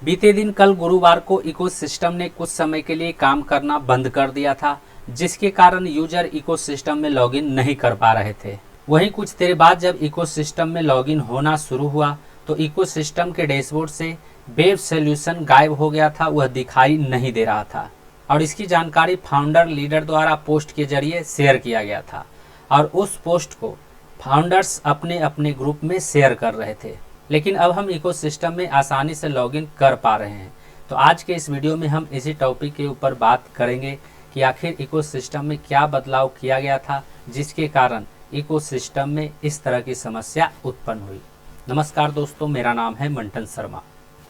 बीते दिन कल गुरुवार को इकोसिस्टम ने कुछ समय के लिए काम करना बंद कर दिया था, जिसके कारण यूजर इकोसिस्टम में लॉगिन नहीं कर पा रहे थे। वहीं कुछ देर बाद जब इकोसिस्टम में लॉगिन होना शुरू हुआ तो इकोसिस्टम के डैशबोर्ड से वेब सॉल्यूशन गायब हो गया था, वह दिखाई नहीं दे रहा था और इसकी जानकारी फाउंडर लीडर द्वारा पोस्ट के जरिए शेयर किया गया था और उस पोस्ट को फाउंडर्स अपने अपने ग्रुप में शेयर कर रहे थे। लेकिन अब हम इकोसिस्टम में आसानी से लॉगिन कर पा रहे हैं। तो आज के इस वीडियो में हम इसी टॉपिक के ऊपर बात करेंगे कि आखिर इकोसिस्टम में क्या बदलाव किया गया था जिसके कारण इकोसिस्टम में इस तरह की समस्या उत्पन्न हुई। नमस्कार दोस्तों, मेरा नाम है मंटन शर्मा।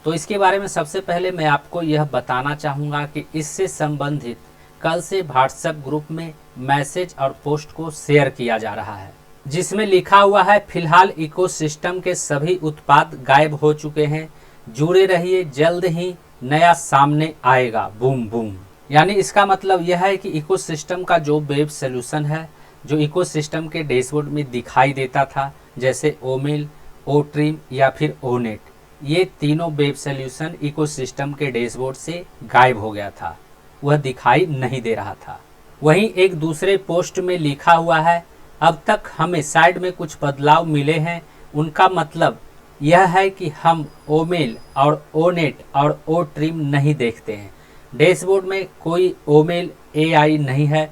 तो इसके बारे में सबसे पहले मैं आपको यह बताना चाहूँगा कि इससे संबंधित कल से व्हाट्सएप ग्रुप में मैसेज और पोस्ट को शेयर किया जा रहा है, जिसमें लिखा हुआ है फिलहाल इकोसिस्टम के सभी उत्पाद गायब हो चुके हैं, जुड़े रहिए, जल्द ही नया सामने आएगा, बूम बूम। यानी इसका मतलब यह है कि इकोसिस्टम का जो वेब सॉल्यूशन है, जो इकोसिस्टम के डैशबोर्ड में दिखाई देता था, जैसे ओमेल, ओट्रिम या फिर ओनेट, ये तीनों वेब सॉल्यूशन इकोसिस्टम के डैशबोर्ड से गायब हो गया था, वह दिखाई नहीं दे रहा था। वहीं एक दूसरे पोस्ट में लिखा हुआ है अब तक हमें साइड में कुछ बदलाव मिले हैं, उनका मतलब यह है कि हम ओमेल और ओनेट और ओट्रिम नहीं देखते हैं, डैशबोर्ड में कोई ओमेल एआई नहीं है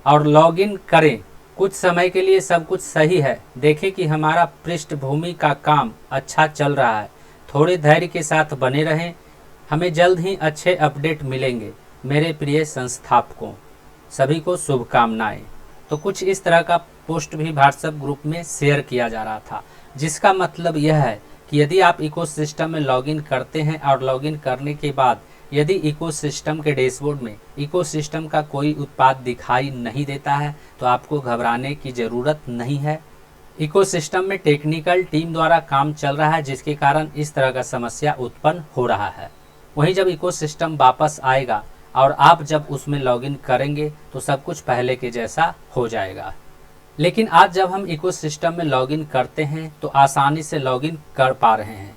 और लॉगिन करें, कुछ समय के लिए सब कुछ सही है, देखें कि हमारा पृष्ठभूमि का काम अच्छा चल रहा है, थोड़े धैर्य के साथ बने रहें, हमें जल्द ही अच्छे अपडेट मिलेंगे। मेरे प्रिय संस्थापकों, सभी को शुभकामनाएं। तो कुछ इस तरह का पोस्ट भी व्हाट्सएप ग्रुप में शेयर किया जा रहा था, जिसका मतलब यह है कि यदि आप इकोसिस्टम में लॉगिन करते हैं और लॉगिन करने के बाद यदि इकोसिस्टम के डैशबोर्ड में इकोसिस्टम का कोई उत्पाद दिखाई नहीं देता है तो आपको घबराने की ज़रूरत नहीं है। इकोसिस्टम में टेक्निकल टीम द्वारा काम चल रहा है, जिसके कारण इस तरह का समस्या उत्पन्न हो रहा है। वहीं जब इकोसिस्टम वापस आएगा और आप जब उसमें लॉगिन करेंगे तो सब कुछ पहले के जैसा हो जाएगा। लेकिन आज जब हम इकोसिस्टम में लॉगिन करते हैं तो आसानी से लॉगिन कर पा रहे हैं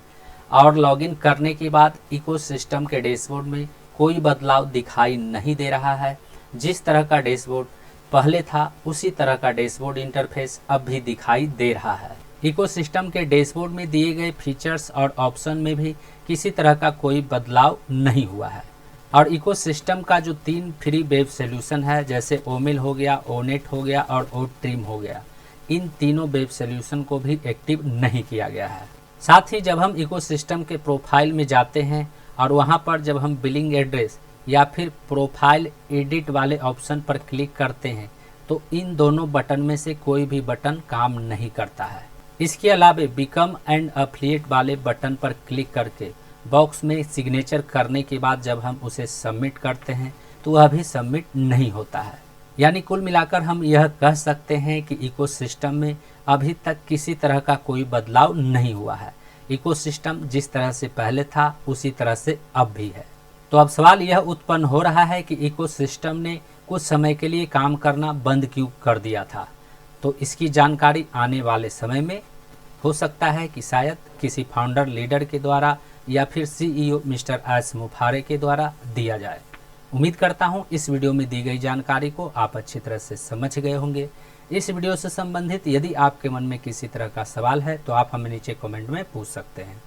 और लॉगिन करने के बाद इकोसिस्टम के डैशबोर्ड में कोई बदलाव दिखाई नहीं दे रहा है। जिस तरह का डैशबोर्ड पहले था उसी तरह का डैशबोर्ड इंटरफेस अब भी दिखाई दे रहा है। इकोसिस्टम के डैशबोर्ड में दिए गए फीचर्स और ऑप्शन में भी किसी तरह का कोई बदलाव नहीं हुआ है और इकोसिस्टम का जो 3 फ्री वेब सॉल्यूशन है, जैसे ओमेल हो गया, ओनेट हो गया और ओट्रिम हो गया, इन तीनों वेब सॉल्यूशन को भी एक्टिव नहीं किया गया है। साथ ही जब हम इकोसिस्टम के प्रोफाइल में जाते हैं और वहां पर जब हम बिलिंग एड्रेस या फिर प्रोफाइल एडिट वाले ऑप्शन पर क्लिक करते हैं तो इन दोनों बटन में से कोई भी बटन काम नहीं करता है। इसके अलावा बिकम एंड एफिलिएट वाले बटन पर क्लिक करके बॉक्स में सिग्नेचर करने के बाद जब हम उसे सबमिट करते हैं तो वह भी सबमिट नहीं होता है। यानी कुल मिलाकर हम यह कह सकते हैं कि इकोसिस्टम में अभी तक किसी तरह का कोई बदलाव नहीं हुआ है। इकोसिस्टम जिस तरह से पहले था उसी तरह से अब भी है। तो अब सवाल यह उत्पन्न हो रहा है कि इकोसिस्टम ने कुछ समय के लिए काम करना बंद क्यों कर दिया था। तो इसकी जानकारी आने वाले समय में हो सकता है कि शायद किसी फाउंडर लीडर के द्वारा या फिर सीईओ मिस्टर एस मुफारे के द्वारा दिया जाए। उम्मीद करता हूं इस वीडियो में दी गई जानकारी को आप अच्छी तरह से समझ गए होंगे। इस वीडियो से संबंधित यदि आपके मन में किसी तरह का सवाल है तो आप हमें नीचे कमेंट में पूछ सकते हैं।